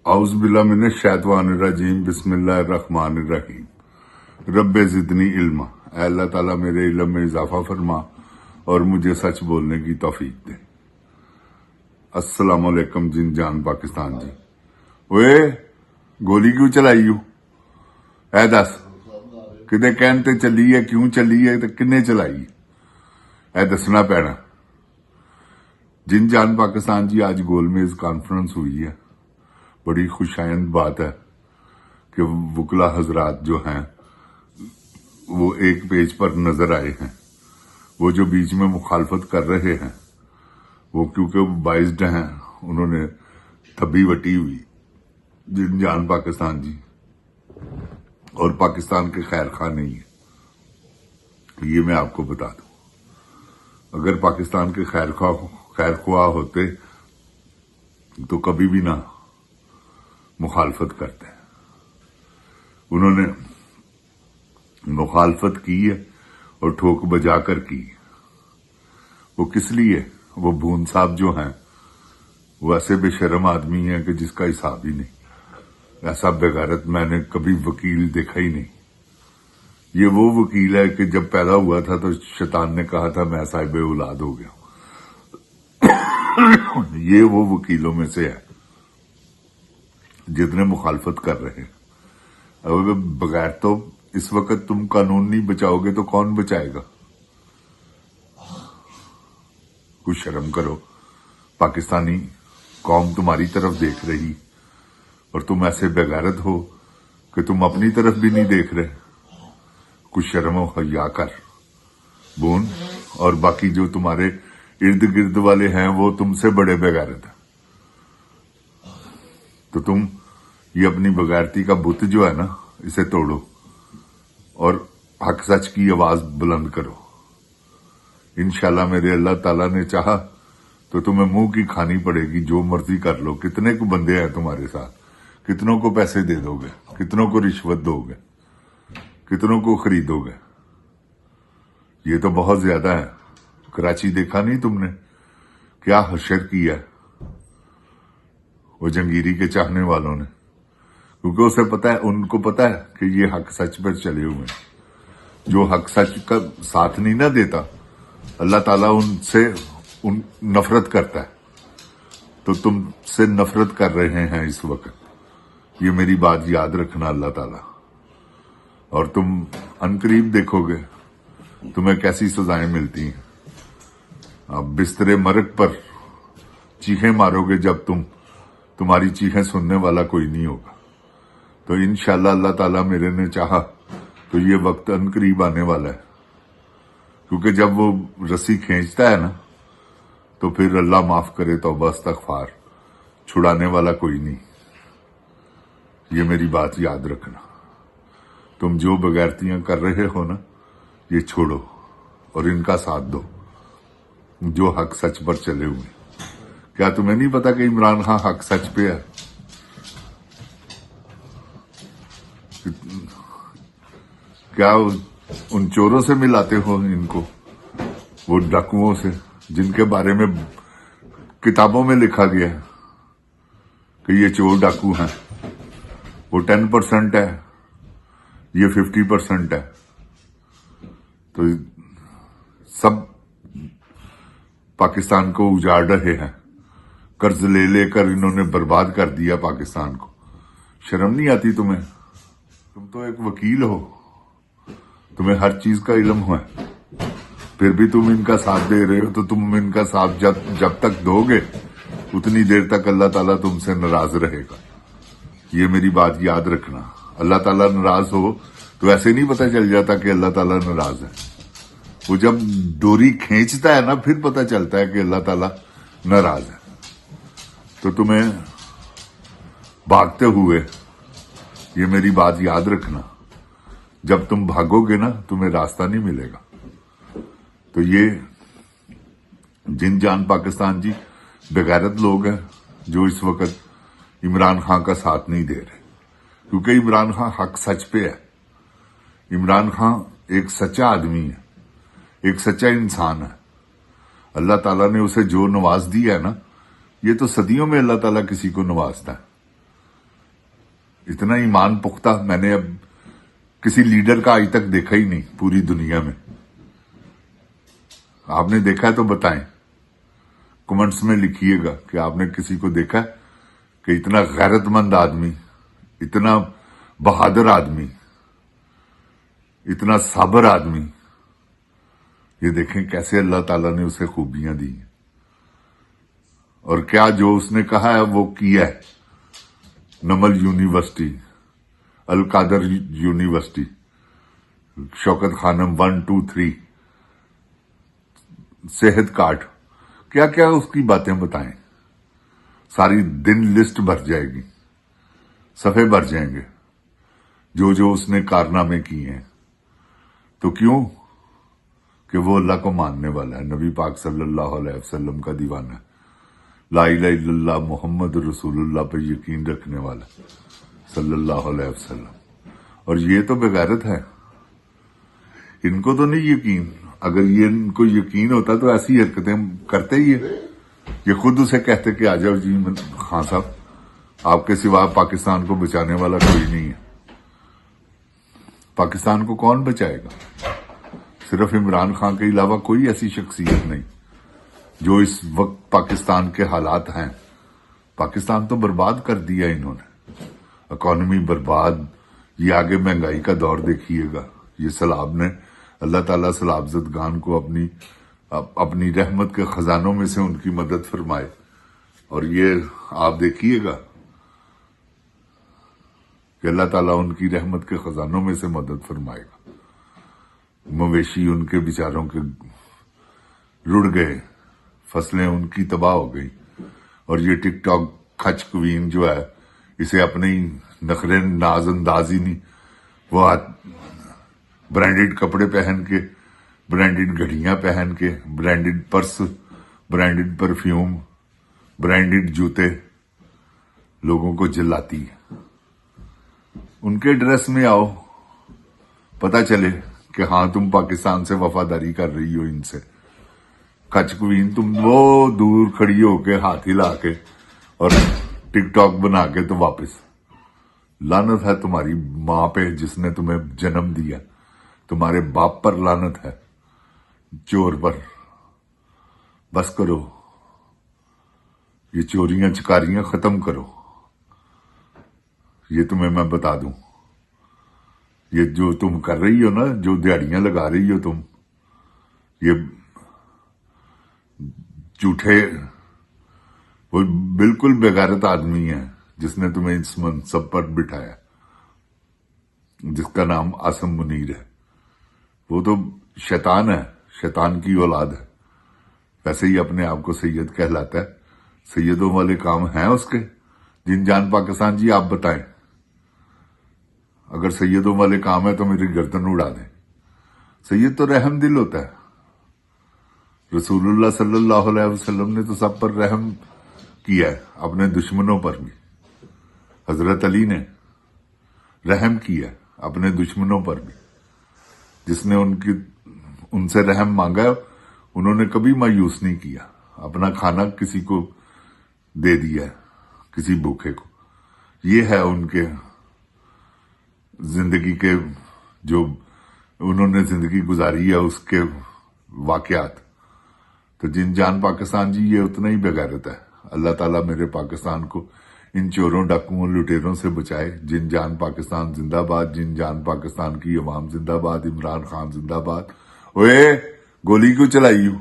اعوذ باللہ من الشیطان الرجیم بسم اللہ الرحمن الرحیم رب زدنی علما۔ اے اللہ تعالیٰ میرے علم میں اضافہ فرما اور مجھے سچ بولنے کی توفیق دے۔ السلام علیکم جن جان پاکستان جی۔ اوے گولی کیوں چلائی ہو؟ اے دس کدے کہن تے چلی ہے، کیوں چلی ہے تے کنے چلائی؟ اے دسنا پینا۔ جن جان پاکستان جی، آج گول میز کانفرنس ہوئی ہے۔ بڑی خوشائند بات ہے کہ وکلا حضرات جو ہیں وہ ایک پیج پر نظر آئے ہیں۔ وہ جو بیچ میں مخالفت کر رہے ہیں وہ کیونکہ بائزڈ ہیں، انہوں نے تھبی وٹی ہوئی جن جان پاکستان جی، اور پاکستان کے خیر خواہ نہیں ہے، یہ میں آپ کو بتا دوں۔ اگر پاکستان کے خیر خواہ ہوتے تو کبھی بھی نہ مخالفت کرتے ہیں۔ انہوں نے مخالفت کی ہے اور ٹھوک بجا کر کی۔ وہ کس لیے؟ وہ بھون صاحب جو ہیں وہ ایسے بے شرم آدمی ہیں کہ جس کا حساب ہی نہیں۔ ایسا بغیرت میں نے کبھی وکیل دیکھا ہی نہیں۔ یہ وہ وکیل ہے کہ جب پیدا ہوا تھا تو شیطان نے کہا تھا میں صاحب اولاد ہو گیا۔ یہ وہ وکیلوں میں سے ہے جتنے مخالفت کر رہے ہیں۔ اگر بغیر تو اس وقت تم قانون نہیں بچاؤ گے تو کون بچائے گا؟ کچھ شرم کرو۔ پاکستانی قوم تمہاری طرف دیکھ رہی اور تم ایسے بغیرت ہو کہ تم اپنی طرف بھی نہیں دیکھ رہے۔ کچھ شرم و حیا کر بون۔ اور باقی جو تمہارے ارد گرد والے ہیں وہ تم سے بڑے بغیرت ہیں۔ تو تم یہ اپنی بغیرتی کا بت جو ہے نا، اسے توڑو اور حق سچ کی آواز بلند کرو۔ انشاءاللہ میرے اللہ تعالیٰ نے چاہا تو تمہیں منہ کی کھانی پڑے گی، جو مرضی کر لو۔ کتنے کو بندے ہیں تمہارے ساتھ؟ کتنوں کو پیسے دے دو گے؟ کتنوں کو رشوت دو گے؟ کتنوں کو خریدو گے؟ یہ تو بہت زیادہ ہے۔ کراچی دیکھا نہیں تم نے کیا حشر کیا ہے وہ جنگیری کے چاہنے والوں نے؟ کیونکہ اسے پتا ہے، ان کو پتا ہے کہ یہ حق سچ پر چلے ہوئے ہیں۔ جو حق سچ کا ساتھ نہیں نہ دیتا، اللہ تعالیٰ ان سے نفرت کرتا ہے۔ تو تم سے نفرت کر رہے ہیں اس وقت، یہ میری بات یاد رکھنا اللہ تعالیٰ۔ اور تم عنقریب دیکھو گے تمہیں کیسی سزائیں ملتی ہیں۔ اب بستر مرگ پر چیخیں مارو گے جب تمہاری چیخیں سننے والا کوئی نہیں ہوگا۔ تو انشاءاللہ اللہ تعالیٰ میرے نے چاہا تو یہ وقت عنقریب آنے والا ہے، کیونکہ جب وہ رسی کھینچتا ہے نا تو پھر اللہ معاف کرے توبہ استغفار، چھڑانے والا کوئی نہیں۔ یہ میری بات یاد رکھنا۔ تم جو بغیرتیاں کر رہے ہو نا، یہ چھوڑو اور ان کا ساتھ دو جو حق سچ پر چلے ہوئے۔ کیا تمہیں نہیں پتا کہ عمران خان حق سچ پہ ہے؟ کیا ان چوروں سے ملاتے ہو ان کو، وہ ڈاکوؤں سے جن کے بارے میں کتابوں میں لکھا گیا ہے کہ یہ چور ڈاکو ہیں؟ وہ 10% ہے، یہ 50% ہے۔ تو سب پاکستان کو اجاڑ رہے ہیں، قرض لے لے کر انہوں نے برباد کر دیا پاکستان کو۔ شرم نہیں آتی تمہیں؟ تم تو ایک وکیل ہو، تمہیں ہر چیز کا علم ہے، پھر بھی تم ان کا ساتھ دے رہے ہو۔ تو تم ان کا ساتھ جب تک دو گے اتنی دیر تک اللہ تعالیٰ تم سے ناراض رہے گا۔ یہ میری بات یاد رکھنا۔ اللہ تعالیٰ ناراض ہو تو ایسے نہیں پتہ چل جاتا کہ اللہ تعالیٰ ناراض ہے۔ وہ جب ڈوری کھینچتا ہے نا پھر پتہ چلتا ہے کہ اللہ تعالیٰ ناراض ہے۔ تو تمہیں بھاگتے ہوئے یہ میری بات یاد رکھنا، جب تم بھاگو گے نا تمہیں راستہ نہیں ملے گا۔ تو یہ جن جان پاکستان جی بغیرت لوگ ہیں جو اس وقت عمران خان کا ساتھ نہیں دے رہے، کیونکہ عمران خان حق سچ پہ ہے۔ عمران خان ایک سچا آدمی ہے، ایک سچا انسان ہے۔ اللہ تعالیٰ نے اسے جو نواز دیا ہے نا، یہ تو صدیوں میں اللہ تعالیٰ کسی کو نوازتا ہے۔ اتنا ایمان پختہ میں نے اب کسی لیڈر کا آج تک دیکھا ہی نہیں پوری دنیا میں. آپ نے دیکھا ہے تو بتائیں, کمنٹس میں لکھیے گا کہ آپ نے کسی کو دیکھا ہے کہ اتنا غیرت مند آدمی, اتنا بہادر آدمی, اتنا صابر آدمی. یہ دیکھیں کیسے اللہ تعالیٰ نے اسے خوبیاں دی ہیں, اور کیا جو اس نے کہا ہے وہ کیا ہے. نمل یونیورسٹی, القادر یونیورسٹی, شوکت خانم 1 2 3, صحت کارڈ, کیا کیا اس کی باتیں بتائیں. ساری دن لسٹ بھر جائے گی, صفحے بھر جائیں گے جو جو اس نے کارنامے کیے ہیں. تو کیوں کہ وہ اللہ کو ماننے والا ہے, نبی پاک صلی اللہ علیہ وسلم کا دیوانہ ہے, لا الہ الا اللہ محمد رسول اللہ پہ یقین رکھنے والا صلی اللہ علیہ وسلم. اور یہ تو بغیرت ہے, ان کو تو نہیں یقین. اگر یہ ان کو یقین ہوتا تو ایسی حرکتیں کرتے ہی ہے. یہ خود اسے کہتے کہ آ جاؤ جی خان صاحب, آپ کے سوا پاکستان کو بچانے والا کوئی نہیں ہے. پاکستان کو کون بچائے گا؟ صرف عمران خان کے علاوہ کوئی ایسی شخصیت نہیں. جو اس وقت پاکستان کے حالات ہیں, پاکستان تو برباد کر دیا انہوں نے, اکانومی برباد. یہ آگے مہنگائی کا دور دیکھیے گا. یہ سیلاب نے, اللہ تعالیٰ سیلاب زدگان کو اپنی رحمت کے خزانوں میں سے ان کی مدد فرمائے. اور یہ آپ دیکھیے گا کہ اللہ تعالیٰ ان کی رحمت کے خزانوں میں سے مدد فرمائے گا. مویشی ان کے بیچاروں کے رڑ گئے, فصلیں ان کی تباہ ہو گئی. اور یہ ٹک ٹاک کھچ کوین جو ہے, اسے اپنی نخرے ناز اندازی نہیں, وہ برانڈڈ کپڑے پہن کے, برانڈڈ گھڑیاں پہن کے, branded purse, branded perfume, branded جوتے لوگوں کو جلاتی ہے. ان کے ڈریس میں آؤ, پتہ چلے کہ ہاں تم پاکستان سے وفاداری کر رہی ہو. ان سے کچ کوین تم وہ دور کھڑی ہو کے ہاتھ ہلا کے اور ٹک ٹاک بنا کے تو واپس. لعنت ہے تمہاری ماں پہ جس نے تمہیں جنم دیا, تمہارے باپ پر لعنت ہے, چور پر. بس کرو, یہ چوریاں چکاریاں ختم کرو. یہ تمہیں میں بتا دوں, یہ جو تم کر رہی ہو نا, جو دیہڑیاں لگا رہی ہو تم, یہ جھوٹے, وہ بالکل بغیرت آدمی ہے جس نے تمہیں اس منصب پر بٹھایا, جس کا نام عاصم منیر ہے. وہ تو شیطان ہے, شیطان کی اولاد ہے. ویسے ہی اپنے آپ کو سید کہلاتا ہے. سیدوں والے کام ہیں اس کے. جن جان پاکستان جی آپ بتائیں, اگر سیدوں والے کام ہے تو میری گردن اڑا دیں. سید تو رحم دل ہوتا ہے. رسول اللہ صلی اللہ علیہ وسلم نے تو سب پر رحم کیا ہے, اپنے دشمنوں پر بھی. حضرت علی نے رحم کیا اپنے دشمنوں پر بھی. جس نے ان سے رحم مانگا, انہوں نے کبھی مایوس نہیں کیا. اپنا کھانا کسی کو دے دیا, کسی بھوکے کو. یہ ہے ان کے زندگی کے, جو انہوں نے زندگی گزاری ہے اس کے واقعات. تو جن جان پاکستان جی یہ اتنا ہی بغیرت ہے. اللہ تعالیٰ میرے پاکستان کو ان چوروں ڈاکوؤں لٹیروں سے بچائے. جن جان پاکستان زندہ باد, جن جان پاکستان کی عوام زندہ باد, عمران خان زندہ باد. اوے گولی کیوں چلائی ہوں؟